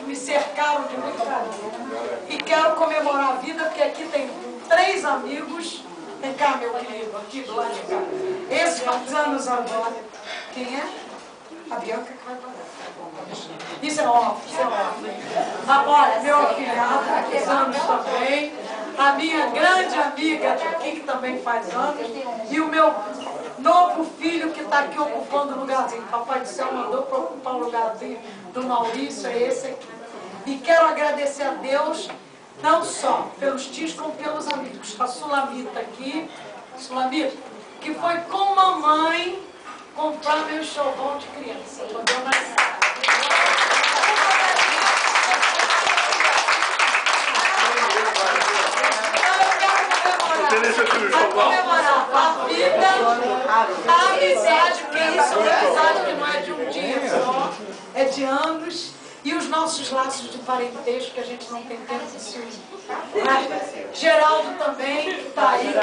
me cercaram de muito carinho. E quero comemorar a vida, porque aqui tem 3 amigos. Vem cá, meu querido, aqui do lado de cá. Esses faz anos agora. Quem é? A Bianca que vai pagar. Isso é off, isso é off. Agora, meu afilhado, faz anos também. A minha grande amiga aqui, que também faz anos. E o meu novo filho que está aqui ocupando o lugarzinho. Papai do Céu mandou para ocupar o lugarzinho do Maurício, é esse aqui. E quero agradecer a Deus, não só pelos tios, como pelos amigos. A Sulamita aqui, Sulamita, que foi com mamãe comprar meu enxoval de criança. Quando eu nasci. Comemorar a vida, a amizade, porque isso é uma amizade que não é de um dia só, é de anos, e os nossos laços de parentesco que a gente não tem tempo de se unir. Geraldo também, que está aí.